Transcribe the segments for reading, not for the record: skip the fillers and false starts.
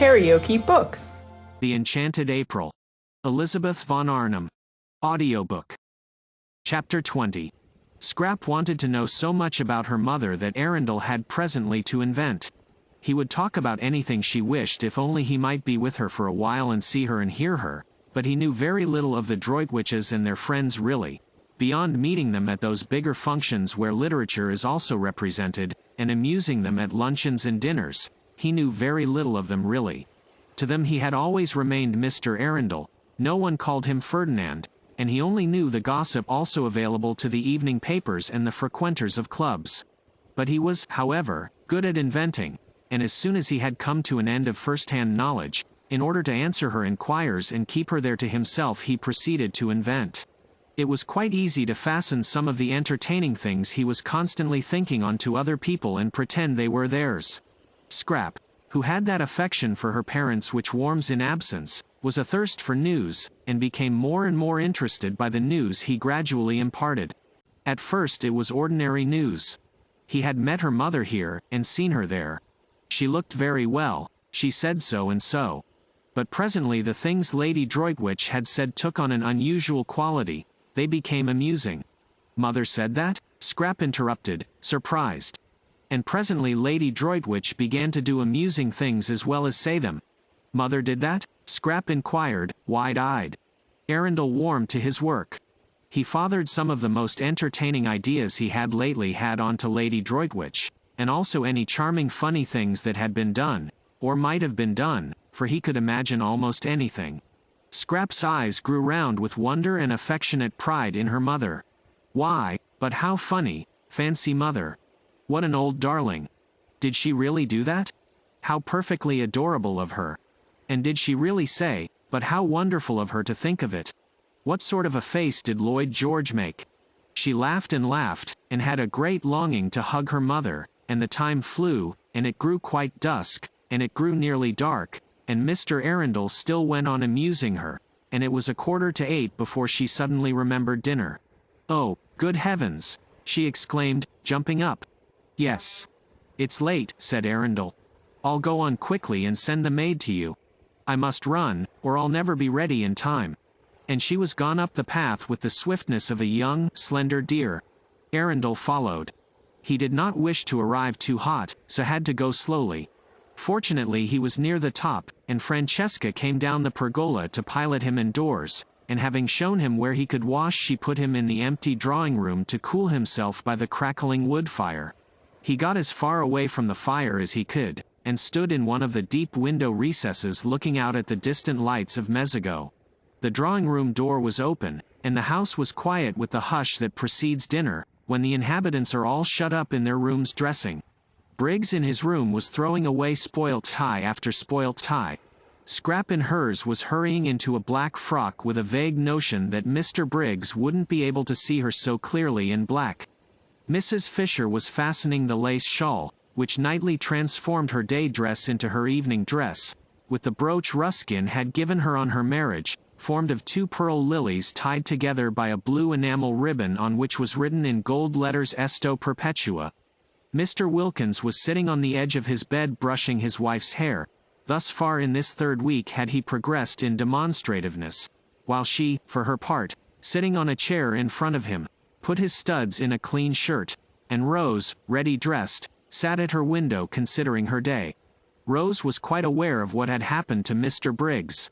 KaraokeBooks. The Enchanted April. Elizabeth von Arnim. Audiobook. Chapter 20. Scrap wanted to know so much about her mother that Arundel had presently to invent. He would talk about anything she wished if only he might be with her for a while and see her and hear her, but he knew very little of the Droitwiches and their friends really, beyond meeting them at those bigger functions where literature is also represented, and amusing them at luncheons and dinners. He knew very little of them really. To them he had always remained Mr. Arundel, no one called him Ferdinand, and he only knew the gossip also available to the evening papers and the frequenters of clubs. But he was, however, good at inventing, and as soon as he had come to an end of first-hand knowledge, in order to answer her inquiries and keep her there to himself, he proceeded to invent. It was quite easy to fasten some of the entertaining things he was constantly thinking on to other people and pretend they were theirs. Scrap, who had that affection for her parents which warms in absence, was athirst for news, and became more and more interested by the news he gradually imparted. At first it was ordinary news. He had met her mother here, and seen her there. She looked very well, she said so and so. But presently the things Lady Droitwich had said took on an unusual quality, they became amusing. Mother said that? Scrap interrupted, surprised. And presently Lady Droitwich began to do amusing things as well as say them. Mother did that? Scrap inquired, wide-eyed. Arundel warmed to his work. He fathered some of the most entertaining ideas he had lately had on to Lady Droitwich, and also any charming funny things that had been done, or might have been done, for he could imagine almost anything. Scrap's eyes grew round with wonder and affectionate pride in her mother. Why, but how funny, fancy mother. What an old darling. Did she really do that? How perfectly adorable of her. And did she really say, but how wonderful of her to think of it. What sort of a face did Lloyd George make? She laughed, and had a great longing to hug her mother, and the time flew, and it grew quite dusk, and it grew nearly dark, and Mr. Arundel still went on amusing her, and it was 7:45 before she suddenly remembered dinner. Oh, good heavens! She exclaimed, jumping up. Yes. It's late, said Arundel. I'll go on quickly and send the maid to you. I must run, or I'll never be ready in time. And she was gone up the path with the swiftness of a young, slender deer. Arundel followed. He did not wish to arrive too hot, so had to go slowly. Fortunately he was near the top, and Francesca came down the pergola to pilot him indoors, and having shown him where he could wash, she put him in the empty drawing-room to cool himself by the crackling wood fire. He got as far away from the fire as he could, and stood in one of the deep window recesses looking out at the distant lights of Mezzago. The drawing-room door was open, and the house was quiet with the hush that precedes dinner, when the inhabitants are all shut up in their rooms dressing. Briggs in his room was throwing away spoilt tie after spoilt tie. Scrap in hers was hurrying into a black frock with a vague notion that Mr. Briggs wouldn't be able to see her so clearly in black. Mrs. Fisher was fastening the lace shawl, which nightly transformed her day dress into her evening dress, with the brooch Ruskin had given her on her marriage, formed of 2 pearl lilies tied together by a blue enamel ribbon on which was written in gold letters Esto Perpetua. Mr. Wilkins was sitting on the edge of his bed brushing his wife's hair. Thus far in this 3rd week had he progressed in demonstrativeness, while she, for her part, sitting on a chair in front of him, put his studs in a clean shirt, and Rose, ready dressed, sat at her window considering her day. Rose was quite aware of what had happened to Mr. Briggs.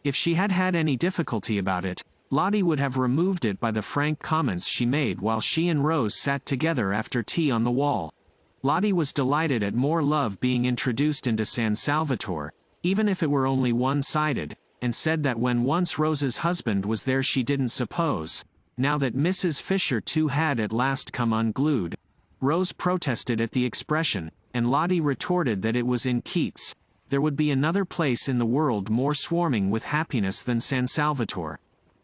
If she had had any difficulty about it, Lottie would have removed it by the frank comments she made while she and Rose sat together after tea on the wall. Lottie was delighted at more love being introduced into San Salvatore, even if it were only one-sided, and said that when once Rose's husband was there she didn't suppose, now that Mrs. Fisher too had at last come unglued. Rose protested at the expression, and Lottie retorted that it was in Keats. There would be another place in the world more swarming with happiness than San Salvatore.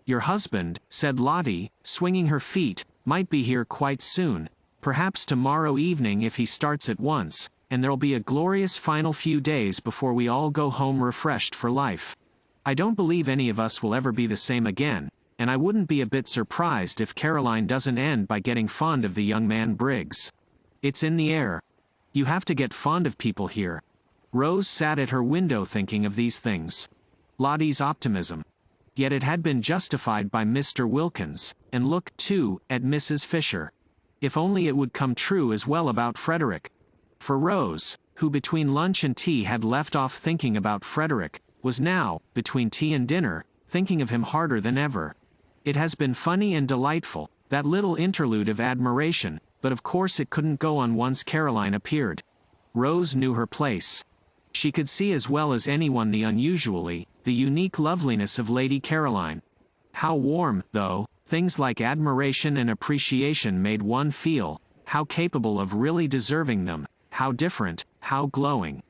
Your husband, said Lottie, swinging her feet, might be here quite soon, perhaps tomorrow evening if he starts at once, and there'll be a glorious final few days before we all go home refreshed for life. I don't believe any of us will ever be the same again, and I wouldn't be a bit surprised if Caroline doesn't end by getting fond of the young man Briggs. It's in the air. You have to get fond of people here. Rose sat at her window thinking of these things. Lottie's optimism. Yet it had been justified by Mr. Wilkins, and look, too, at Mrs. Fisher. If only it would come true as well about Frederick. For Rose, who between lunch and tea had left off thinking about Frederick, was now, between tea and dinner, thinking of him harder than ever. It has been funny and delightful, that little interlude of admiration, but of course it couldn't go on once Caroline appeared. Rose knew her place. She could see as well as anyone the unique loveliness of Lady Caroline. How warm, though, things like admiration and appreciation made one feel, how capable of really deserving them, how different, how glowing.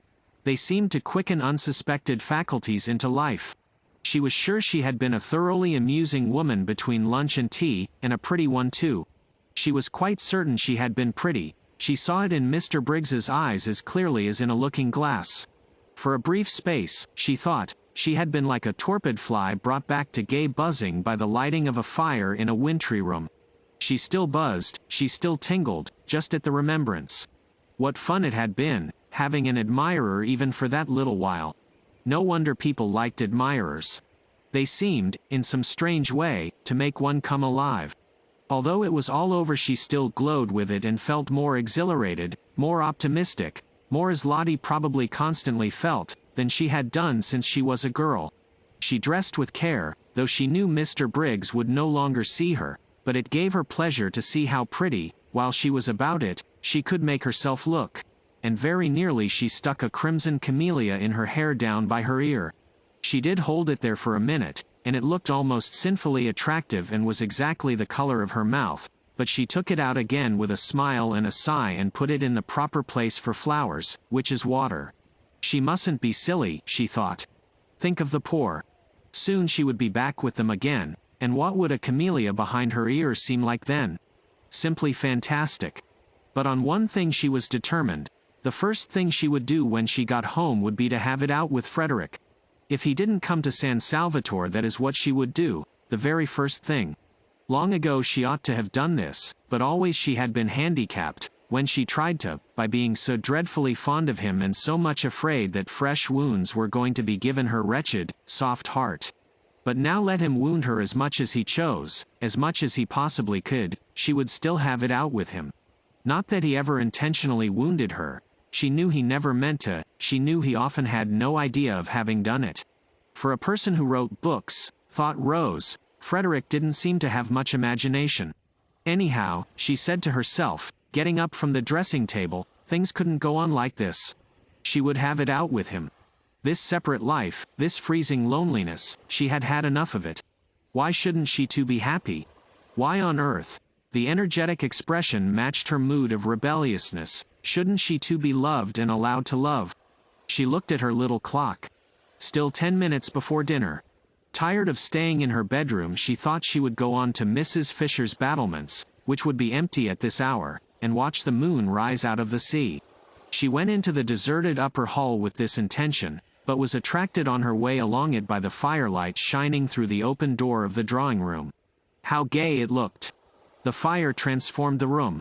They seemed to quicken unsuspected faculties into life. She was sure she had been a thoroughly amusing woman between lunch and tea, and a pretty one too. She was quite certain she had been pretty. She saw it in Mr. Briggs's eyes as clearly as in a looking-glass. For a brief space, she thought, she had been like a torpid fly brought back to gay buzzing by the lighting of a fire in a wintry room. She still buzzed, she still tingled, just at the remembrance. What fun it had been, having an admirer even for that little while. No wonder people liked admirers. They seemed, in some strange way, to make one come alive. Although it was all over, she still glowed with it and felt more exhilarated, more optimistic, more as Lottie probably constantly felt, than she had done since she was a girl. She dressed with care, though she knew Mr. Briggs would no longer see her, but it gave her pleasure to see how pretty, while she was about it, she could make herself look. And very nearly she stuck a crimson camellia in her hair down by her ear. She did hold it there for a minute, and it looked almost sinfully attractive and was exactly the color of her mouth, but she took it out again with a smile and a sigh and put it in the proper place for flowers, which is water. She mustn't be silly, she thought. Think of the poor. Soon she would be back with them again, and what would a camellia behind her ear seem like then? Simply fantastic. But on one thing she was determined. The first thing she would do when she got home would be to have it out with Frederick. If he didn't come to San Salvatore, that is what she would do, the very first thing. Long ago she ought to have done this, but always she had been handicapped, when she tried to, by being so dreadfully fond of him and so much afraid that fresh wounds were going to be given her wretched, soft heart. But now let him wound her as much as he chose, as much as he possibly could, she would still have it out with him. Not that he ever intentionally wounded her. She knew he never meant to, she knew he often had no idea of having done it. For a person who wrote books, thought Rose, Frederick didn't seem to have much imagination. Anyhow, she said to herself, getting up from the dressing table, things couldn't go on like this. She would have it out with him. This separate life, this freezing loneliness, she had had enough of it. Why shouldn't she too be happy? Why on earth? The energetic expression matched her mood of rebelliousness. Shouldn't she too be loved and allowed to love? She looked at her little clock. Still 10 minutes before dinner. Tired of staying in her bedroom, she thought she would go on to Mrs. Fisher's battlements, which would be empty at this hour, and watch the moon rise out of the sea. She went into the deserted upper hall with this intention, but was attracted on her way along it by the firelight shining through the open door of the drawing room. How gay it looked! The fire transformed the room.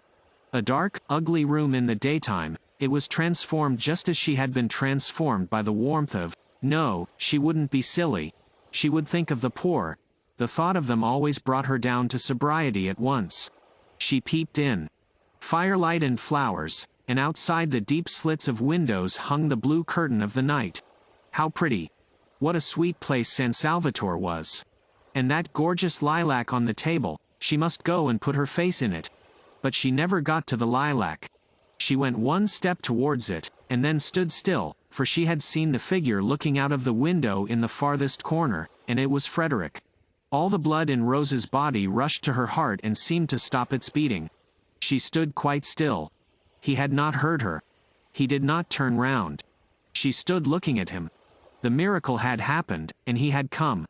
A dark, ugly room in the daytime, it was transformed just as she had been transformed by the warmth of— no, she wouldn't be silly. She would think of the poor. The thought of them always brought her down to sobriety at once. She peeped in. Firelight and flowers, and outside the deep slits of windows hung the blue curtain of the night. How pretty! What a sweet place San Salvatore was! And that gorgeous lilac on the table, she must go and put her face in it. But she never got to the lilac. She went one step towards it, and then stood still, for she had seen the figure looking out of the window in the farthest corner, and it was Frederick. All the blood in Rose's body rushed to her heart and seemed to stop its beating. She stood quite still. He had not heard her. He did not turn round. She stood looking at him. The miracle had happened, and he had come.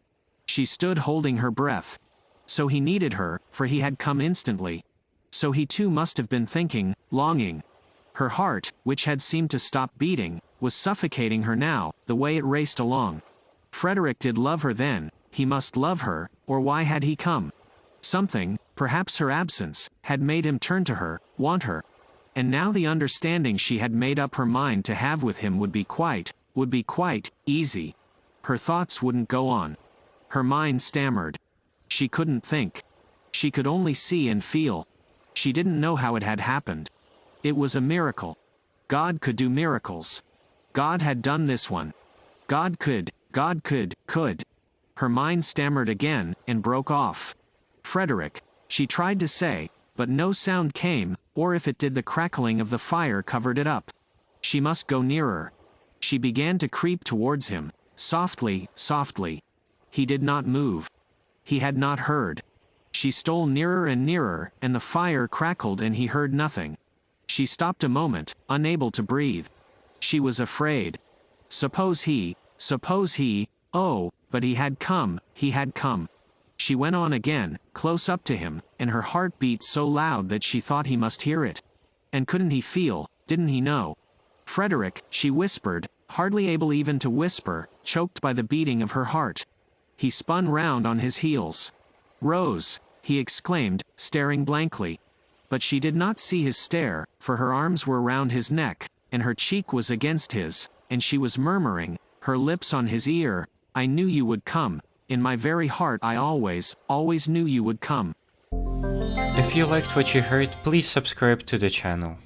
She stood holding her breath. So he needed her, for he had come instantly. So he too must have been thinking, longing. Her heart, which had seemed to stop beating, was suffocating her now, the way it raced along. Frederick did love her then, he must love her, or why had he come? Something, perhaps her absence, had made him turn to her, want her. And now the understanding she had made up her mind to have with him would be quite easy. Her thoughts wouldn't go on. Her mind stammered. She couldn't think. She could only see and feel. She didn't know how it had happened. It was a miracle. God could do miracles. God had done this one. God could. Her mind stammered again, and broke off. Frederick, she tried to say, but no sound came, or if it did, the crackling of the fire covered it up. She must go nearer. She began to creep towards him, softly. He did not move. He had not heard. She stole nearer and nearer, and the fire crackled and he heard nothing. She stopped a moment, unable to breathe. She was afraid. Suppose he, oh, but he had come. She went on again, close up to him, and her heart beat so loud that she thought he must hear it. And couldn't he feel, didn't he know? Frederick, she whispered, hardly able even to whisper, choked by the beating of her heart. He spun round on his heels. Rose, he exclaimed, staring blankly. But she did not see his stare, for her arms were round his neck, and her cheek was against his, and she was murmuring, her lips on his ear, I knew you would come. In my very heart I always knew you would come. If you liked what you heard, please subscribe to the channel.